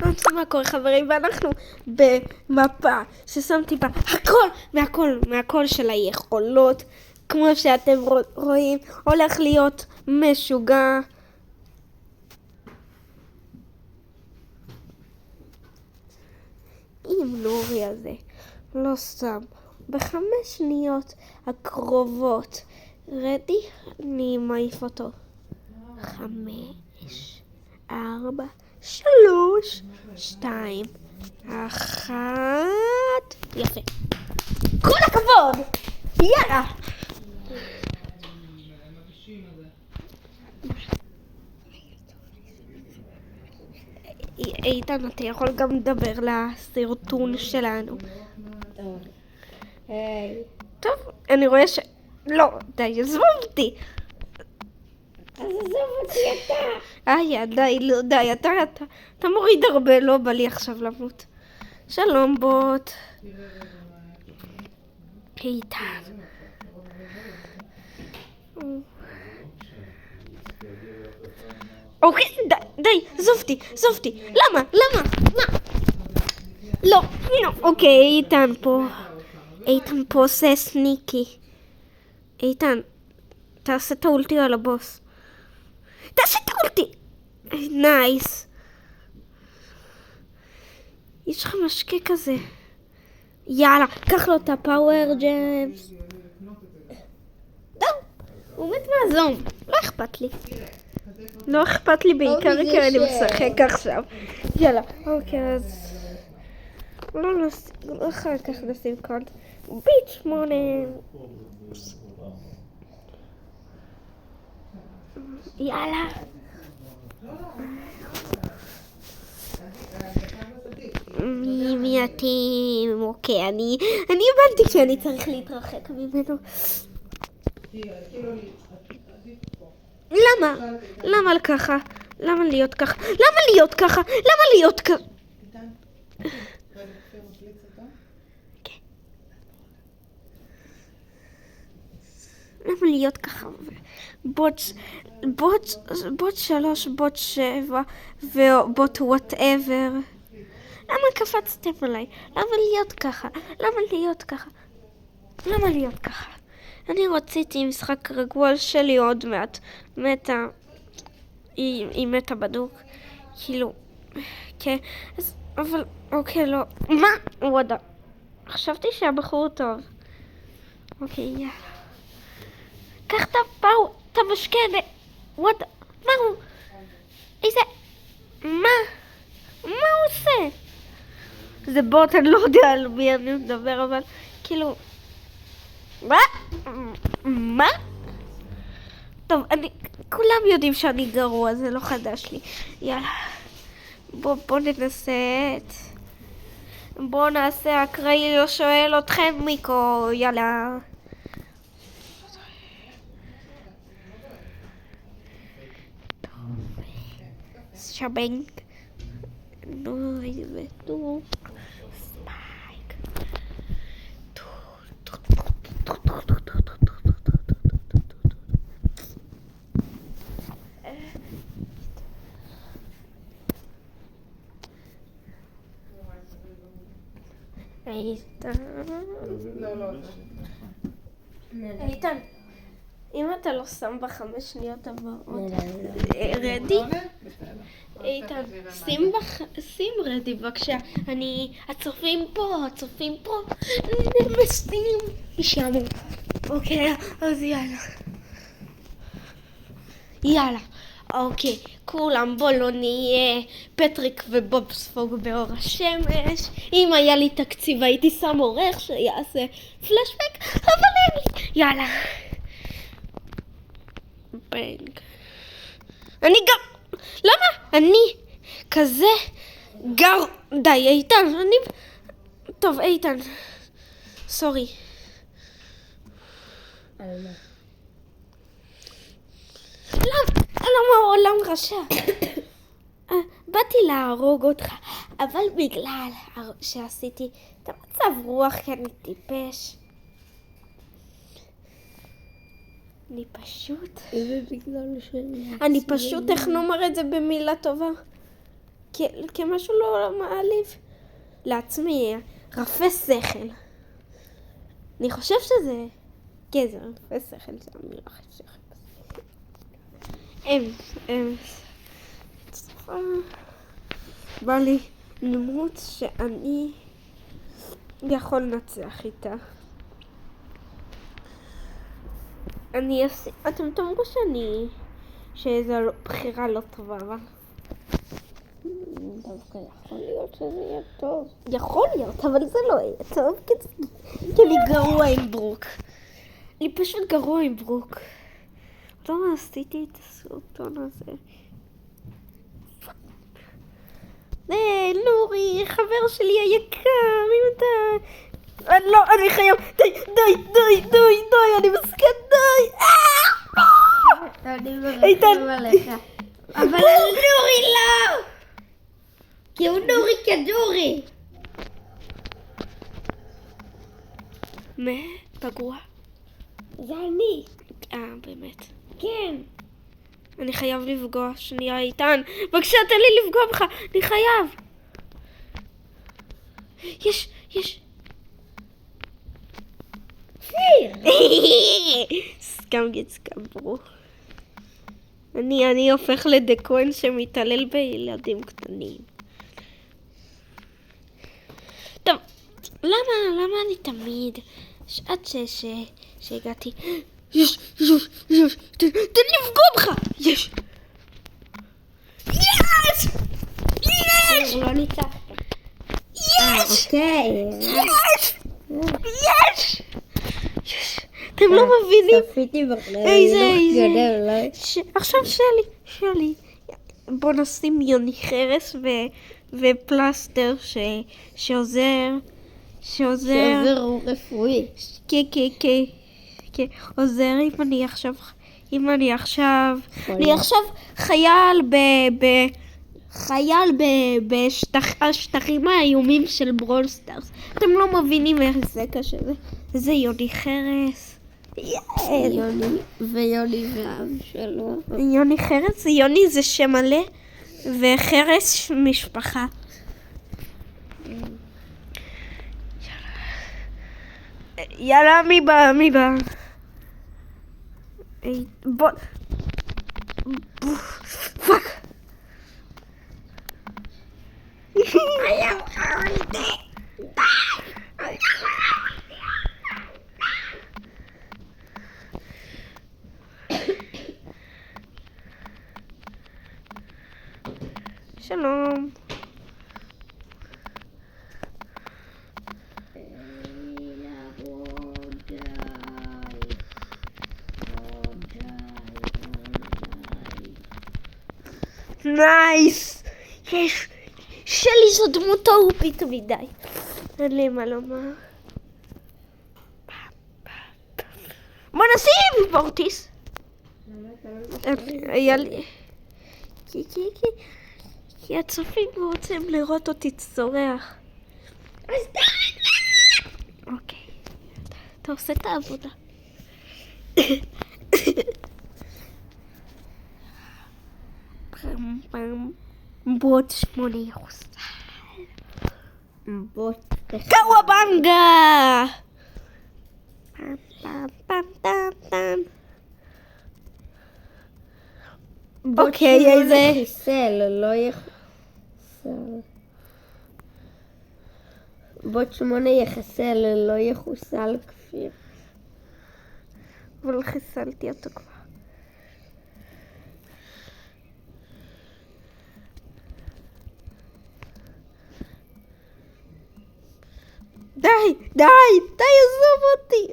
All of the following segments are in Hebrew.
לא יודעת מה קורה חברים, ואנחנו במפה ששמתי בה מהכל של היכולות, כמו שאתם רואים, הולך להיות משוגע. אם נורי הזה לא שם ב5 שניות הקרובות רדי, אני מעיף אותו. 5, 4, 3, 2, 1. יפה, כל הכבוד, יאללה. איתן, אתה יכול גם לדבר לסרטון שלנו. טוב, אני רואה לא, די, עזבו אותי. אז עזוב אותי אתה. די, לא, די, אתה מוריד הרבה, לא בא לי עכשיו למות. שלום בוט. איתן. אוקיי, די, עזוב אותי. למה? לא, אוקיי, איתן פה עושה סניקי. איתן, תעשה את האולטי על הבוס. תעשה את האולטי! נייס. יש לך משקה כזה. יאללה, קח לו את הפאוור ג'מס. טוב, הוא מת מהזום. לא אכפת לי בעיקר כי אני משחק עכשיו. יאללה, אוקיי, אז לא אחר כך נשים קונט. ביט 8. יאללה. מי אתם? אוקיי, אני הבנתי שאני צריך להתרחק ממנו. למה ככה? למה להיות ככה? למה להיות ככה? בוט 3, בוט 7 ובוט וואטאבר. למה קפצתם עליי? למה להיות ככה? אני רציתי משחק רגוע שלי עוד מעט. מתה. היא מתה בדוק. כאילו. כן. אבל אוקיי, לא. מה? וואדה. חשבתי שהבחור טוב. אוקיי, יאללה. קח את המשקה וואדה. מה הוא? איזה... מה הוא עושה? זה בוט, אני לא יודע על מי אני מדבר, אבל כאילו... מה? טוב, כולם יודעים שאני גרוע, זה לא חדש לי. יאללה. בוא ננסה בוא נעשה אקראי לא שואל אתכם מיקו, יאללה. שבנג. נו. ספייק. איתן, אם אתה לא שם ב5 שניות הבאות, רדי? איתן, שים רדי בבקשה. הצופים פה, נמסים ישמו. אוקיי, אז יאללה. אוקיי, כולם בוא לא נהיה פטריק ובוב ספוג באור השמש. אם היה לי תקציב הייתי שם עורך שיעשה פלשבק, אבל אין לי. יאללה. בנג. למה? אני כזה די, איתן, טוב, איתן. סורי. למה העולם רשע? באתי להרוג אותך, אבל בגלל שעשיתי את המצב רוח כי אני טיפש. אני פשוט איך נאמר את זה במילה טובה? כמשהו לא מעליב לעצמי, רפה שכל. אני חושב שזה גזר, רפה שכל, זה המילה הכי שכל. בא לי דמות שאני יכול לנצח איתה. אתם תאמרו שזו בחירה לא טובה, אבל דווקא יכול להיות שזה יהיה טוב. יכול להיות, אבל זה לא יהיה טוב, כי אני גרוע עם ברוק. אני פשוט גרוע עם ברוק. לא עשיתי את הסרטון הזה. נורי, חבר שלי היקר, אם אתה... לא, אני חייב... די, אני מסכן, די! אני מרחם עליך. אבל נורי לא! כי הוא נורי כדורי. פגוע? זה אני. באמת. כן. אני חייב לפגוע, שנייה איתן. בבקשה, תן לי לפגוע בך, אני חייב. יש. פיר. סכם ברור. אני הופך לדקוין שמתעלל בילדים קטנים. טוב, למה אני תמיד, עד שהגעתי, יש, תן לי לפגוע בך, יש. הוא לא ניצחת. אוקיי. יש. אתם לא מבינים. צפיתי בכלל. איזה. עכשיו שלי. בוא נשים יוני חרס ופלסטר שעוזר רפואי. כן, עוזר אם אני עכשיו חייל בשטחים האיומים של ברול סטארס. אתם לא מבינים איך זה קשה. זה יוני חרס. ויוני ואב שלו. יוני חרס, יוני זה שם מלא וחרס משפחה. יאללה, מי בא? בוא. פאק. שלום. נייס! יש! שלי זו דמותו אופית מדי. אין לי מה לומר. בוא נשים בורטיס! היה לי... כי הצופים רוצים לראות אותי צורח. אוקיי. אתה עושה את העבודה. בוט 8 יחוסל. בוט קוואבנגה! פם. אוקיי, איזה... חיסל, לא יחוסל. בוט 8 יחסל, לא יחוסל כפיר. אבל חיסלתי אותו כבר. די, עזוב אותי.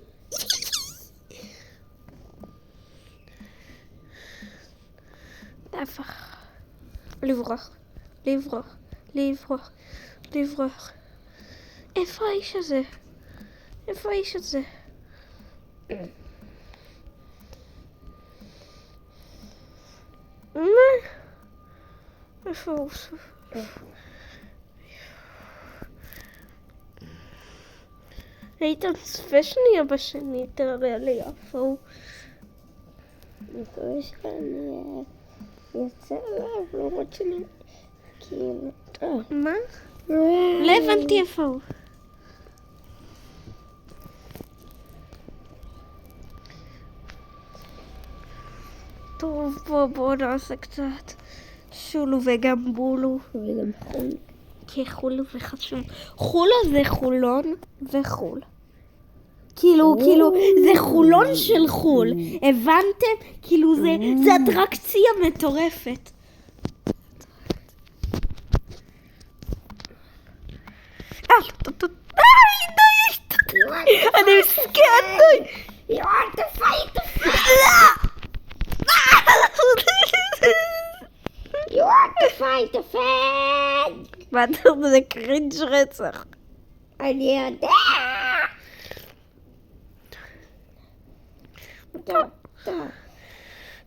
הפך. לברוח. איפה האיש הזה? מה? איפה הוא? היית צפה שנייה בשני, תראה לי איפה הוא. אני מקווה שאני יוצא עליו, למרות שאני... כי כאילו. מה? לא הבנתי איפה הוא. טוב, בואו נעשה קצת שולו וגם בולו. וגם חול. כי חולו וחשוב. חולו זה חולון וחול. כאילו, זה חולון של חול. הבנתם? כאילו זה אטרקציה מטורפת. די! אני מסכן, די! You want to fight the fight? You want to fight the fight? מה אתה אומר? זה קרינג' רצח. אני יודע.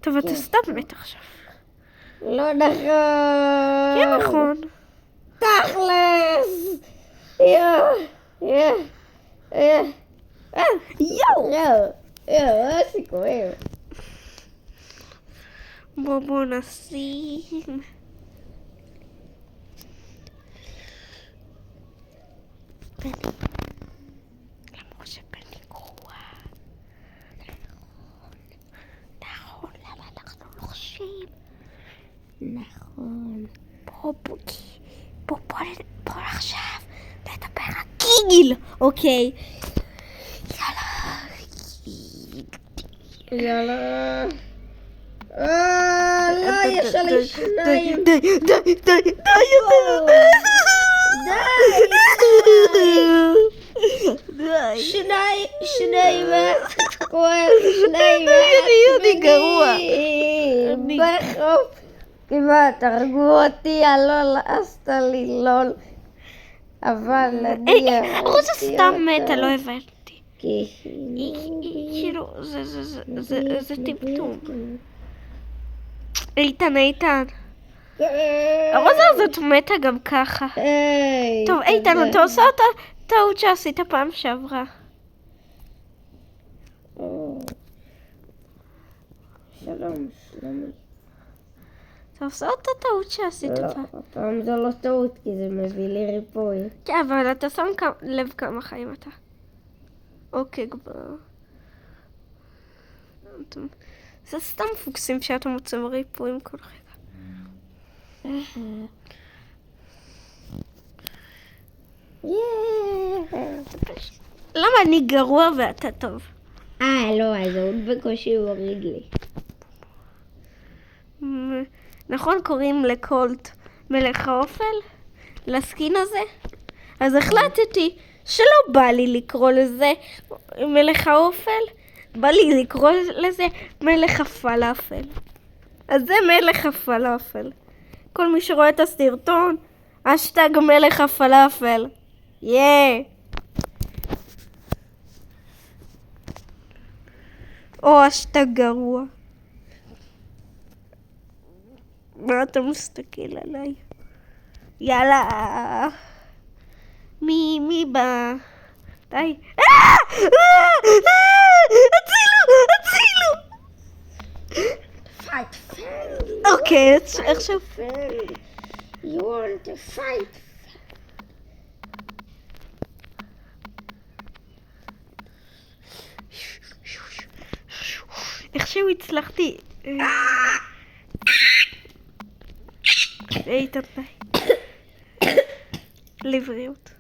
טוב, אתה סתם מת עכשיו. לא נכון. כן, נכון. תכלס. יואו, סיכויים. בואו נשים. בני. למרות שבני גרוע. נכון, למה אנחנו לוחשים? נכון. בוא עכשיו נדבר רגיל, אוקיי? יאללה. לא, יש עלי שניים. די. שניים. כואב, שניים. אני גרוע. בחוף. כמעט הרגו אותי, הלול עשתה לי לול. אבל אני... רוזה סתם מתה, לא הבנתי. כאילו... כאילו, זה טמטום. איתן. הרוזה הזאת מתה גם ככה. טוב, איתן, אתה עושה אותה טעות שעשית פעם שעברה. שלום. אתה עושה אותה טעות שעשית פעם. פעם זו לא טעות, כי זה מביא לי ריפוי. כן, אבל אתה שם לב כמה חיים אתה. אוקיי, כבר. זה סתם פוקסים שאתה מוצא ריפויים כל רגע. למה אני גרוע ואתה טוב? לא, אז הוא בקושי הוריד לי. נכון, קוראים לקולט מלך האופל? לסקין הזה? אז החלטתי שלא בא לי לקרוא לזה מלך האופל, בא לי לקרוא לזה מלך הפלאפל. אז זה מלך הפלאפל. כל מי שרואה את הסרטון, השטג מלך הפלאפל. או השטג גרוע. מה אתה מסתכל עליי? יאללה. מי בא? די. הצילו! Fight. אוקיי, עכשיו... You want to fight? איכשהו הצלחתי... איתן, די. לבריאות.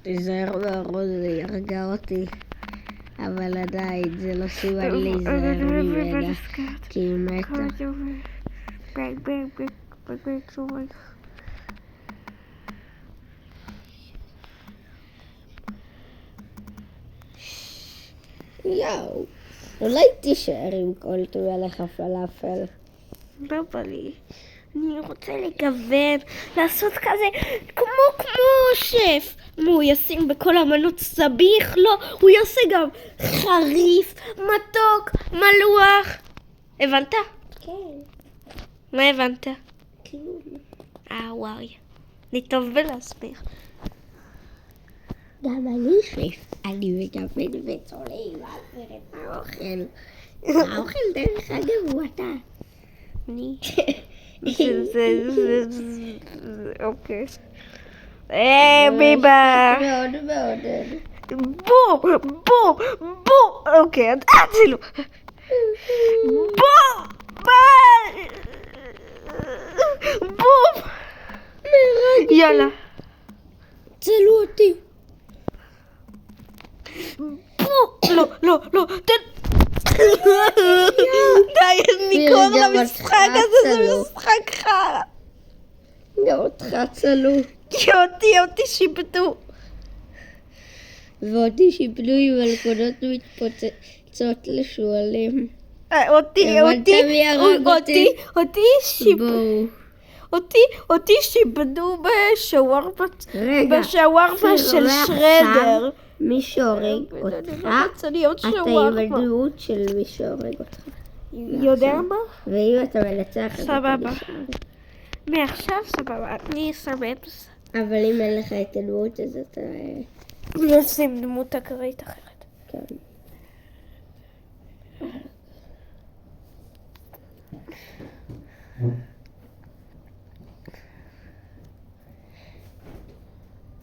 תיזהר מהרוז, זה ירגע אותי. אבל עדיין זה לא סימן להיזהר ממנה, כי היא מתה. יאו, אולי תישאר עם קולט מלך הפלאפל. לא בא לי. אני רוצה לגוון, לעשות כזה כמו שף. הוא ישים בכל המנות סביח? לא, הוא יעשה גם חריף, מתוק, מלוח. הבנת? כן. מה הבנת? כלום. וואי. אני טוב בלהסביר. גם אני שף. אני מגוון וצולע ועבר את האוכל. האוכל דרך אגב הוא אתה. אני... אוקיי. ביבה. מאוד מאוד. בום! בום! בום! אוקיי, תצילו. בום! בום! יאללה. צלו אותי. בום! לא, לא, לא. די, אני קורא למשחק הזה, זה משחק חרא. גם אותך צלו. אותי שיבדו. ואותי שיפלו עם מלכודות מתפוצצות לשועלים. אותי שיבדו בשווארמה של שרדר. מי שהורג אותך, אתה עם הדמות של מי שהורג אותך. יודע מה? ואם אתה מנצח, סבבה. מעכשיו סבבה, אני אסמן. אבל אם אין לך את הדמות, אז אתה... נשים דמות אקראית אחרת. כן.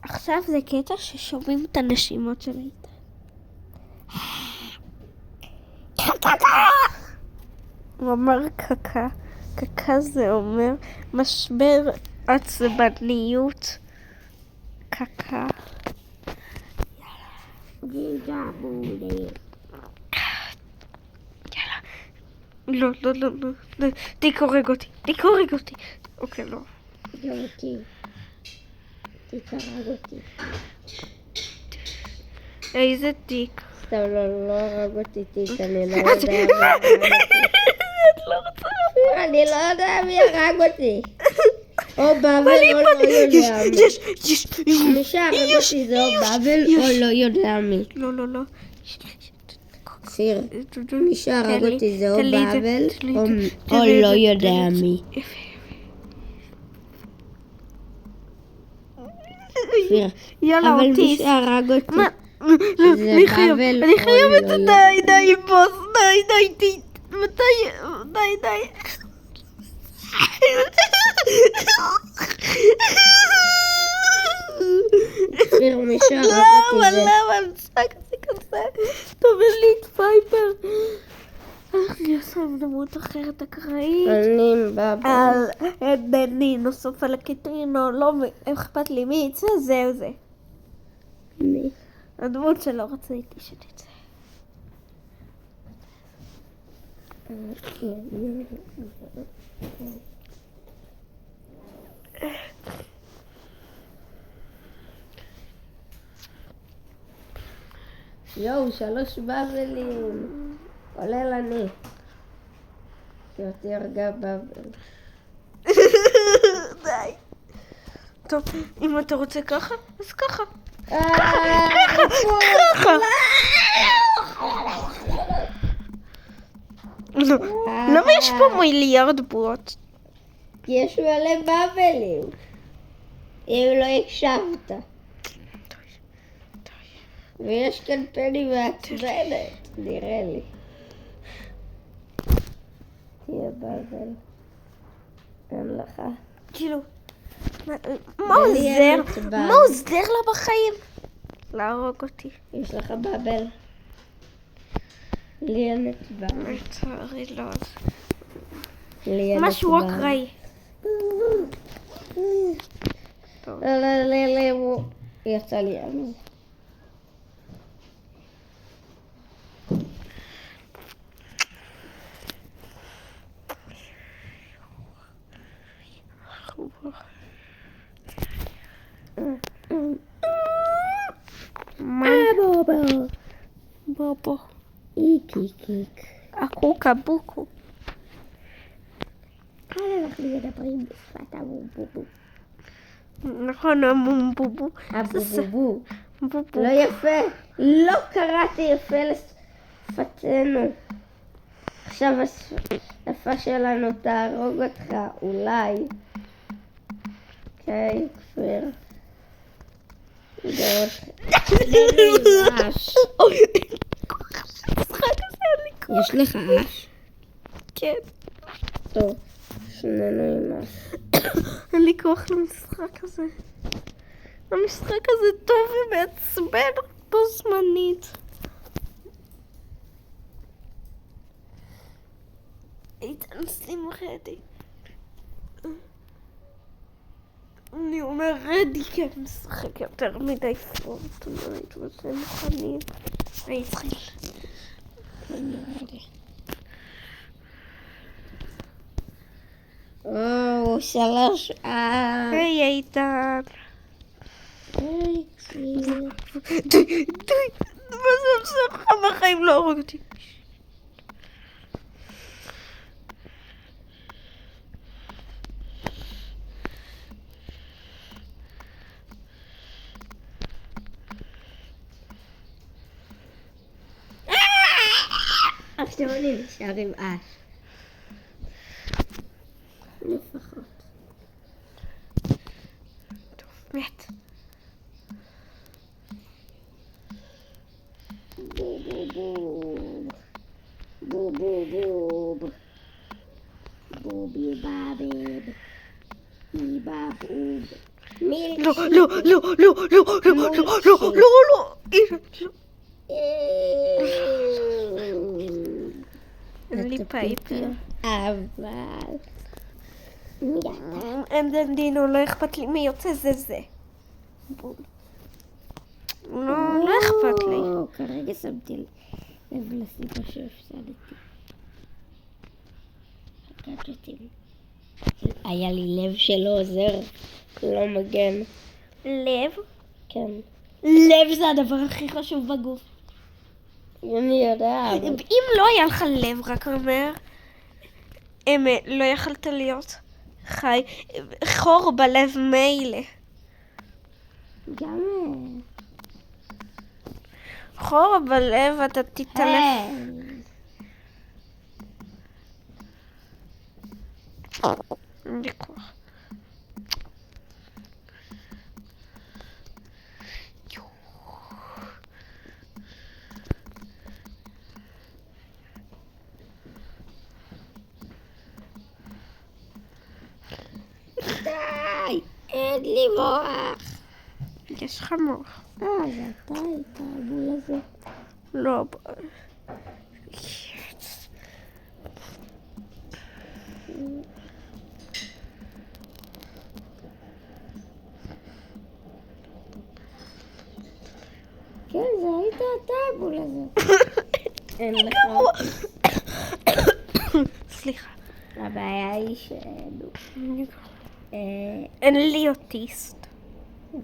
עכשיו זה קטע ששומעים את הנשימות של איתן. הוא אמר קקה. קקה זה אומר משבר עצבניות. קקה. יאללה. לא, לא, לא, לא. תיק הורג אותי. אוקיי, לא. גם אותי. תתהרג אותי. איזה תיק? סתם לא הרג אותי תיק, אני לא יודע מי הרג אותי. אני לא יודע מי הרג אותי. או באבל או לא יודע מי. מי שהרג אותי זה או באבל או לא יודע מי. לא, לא, לא. סיר, מי שהרג אותי זה או באבל או לא יודע מי. יאללה, אבל מי אוטיסט. שהרג אותי זה אני באבל או חייבת, לא יודע. די, בוס, די, די. סיר, מי שהרג אותי זה... למה? המשחק הזה כזה. תאמר לי את פייפר. אני עושה עם דמות אחרת אקראית. אני עם באבל. על דני, נוסף על הקטרינו, לא אכפת לי מי יצא, זהו. מי? הדמות שלא רציתי שתצא. יואו, 3 באבלים. כולל אני. כי אותי הרגה באבל. די. טוב, אם אתה רוצה ככה, אז ככה. ככה. למה יש פה מיליארד בועות? כי יש מלא באבלים. אם לא הקשבת. ויש כאן פני מעצבנת, נראה לי. תהיה באבל. אין לך. כאילו, מה עוזר לה בחיים? להרוג אותי. יש לך באבל. לי אין אצבע. לצערי לא. לי אין אצבע. משהו אקראי. לא. יצא לי על זה. בובו. איק. הקוקה בוקו. אנחנו מדברים בשפת הבובו. נכון, הבובו. הבובו. לא יפה. לא קראתי יפה לשפתנו. עכשיו השפה שלנו תהרוג אותך, אולי. אוקיי, כפיר. זה לי אש. אוי, משחק הזה אין לי כוח. יש לך אש? כן. טוב, שנינו עם אש. אין לי כוח למשחק הזה. המשחק הזה טוב ומעצבן בו זמנית. איתן, שים רדי. אני אומר רדי כי אני משחק יותר מדי פורטנייט וזה מוכנים. אני אתחיל. או, 3 היי איתן. היי, די, מה זה עושה לך? בחיים לא הורג אותי. עכשיו אני נשאר עם אש. לפחות. טוב, מת. בוב בוב בוב בוב בוב בובי בבב איבא בוב לא, לא, לא, לא, לא, לא, לא, לא, לא, לא. אין לי פייפר. אבל אין דינו, לא אכפת לי מי יוצא זה. לא אכפת לי. כרגע שמתי לב לסיבה שהפסדתי. הגאדג'טים. היה לי לב שלא עוזר, לא מגן. לב? כן. לב זה הדבר הכי חשוב בגוף. אני יודע. אם לא היה לך לב, רק אומר, לא יכלת להיות חי. חור בלב מילא. גם... חור בלב אתה תתעלף. אין לי כוח. די! אין לי מוח! יש לך מוח. זה אתה את הבול הזה. לא. כן, זה היית אתה הבול הזה. אין לך. סליחה. הבעיה היא אין לי אוטיסט.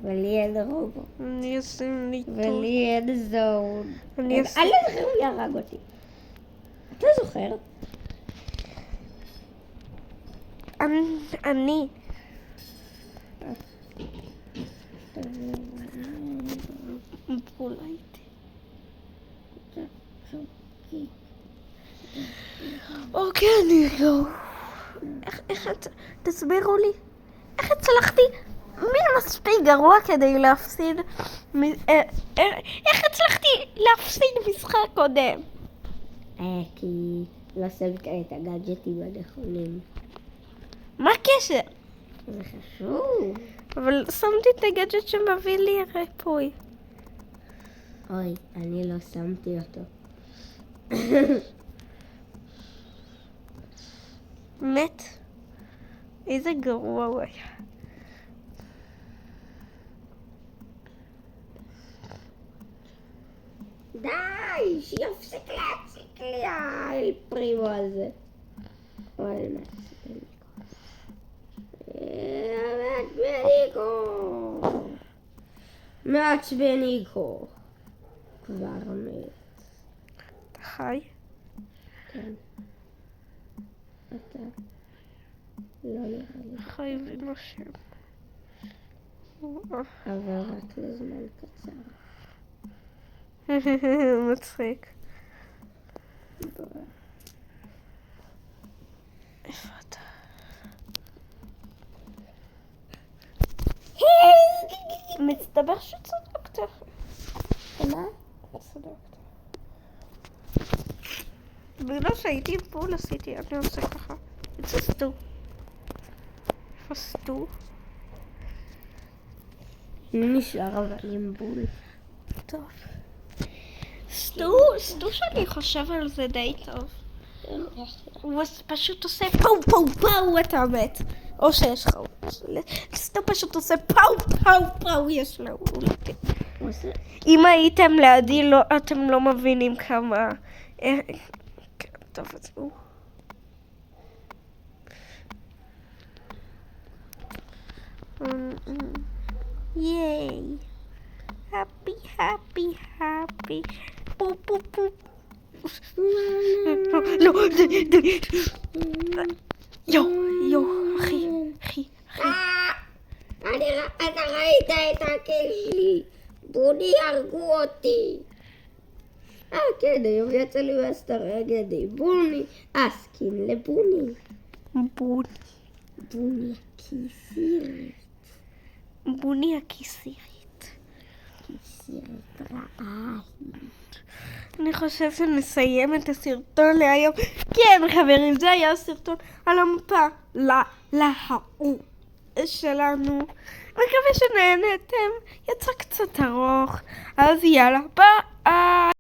ולי אין רובו. אני אשים לי טוב. ולי אין זון. אני אל תזכר מי הרג אותי. אתה זוכר? אני. אולי. אוקיי, אני לא. איך תסבירו לי? איך הצלחתי? מי מספיק גרוע כדי להפסיד? איך הצלחתי להפסיד משחק קודם? כי לא שמת את הגאדג'טים הנכונים. מה הקשר? זה חשוב. אבל שמתי את הגאדג'ט שמביא לי ריפוי. אוי, אני לא שמתי אותו. מת? איזה גרוע הוא היה. די, שיפסיק להציק לי האל פרימו הזה. אוי, מעצבניקו. כבר מת. אתה חי? כן. אתה לא נראה לי. חי ונושם. אבל רק לזמן קצר. מצחיק. איפה אתה? מסתבר שצודק. מה? בגלל שהייתי בול עשיתי, אני עושה ככה. איזה סטו. איפה סטו? נשאר אבל עם בול. טוב. סטו שאני חושב על זה די טוב. הוא פשוט עושה פאו פאו פאו אתה מת. או שיש לך. סטו פשוט עושה פאו פאו פאו יש לו. אם הייתם לידי אתם לא מבינים כמה. טוב אז הוא. ייי. happy happy happy פו פו פו לא יו אחי אתה ראית את הכיף שלי, בוני הרגו אותי. כן, היום יצא לי מהסטרגדי, בוני, סקין לבוני. בוני הכיסירית. בוני הכיסירית. כיסירית רעה. אני חושב שנסיים את הסרטון להיום. כן חברים, זה היה הסרטון על המפה להוא שלנו. מקווה שנהנתם, יצא קצת ארוך, אז יאללה ביי.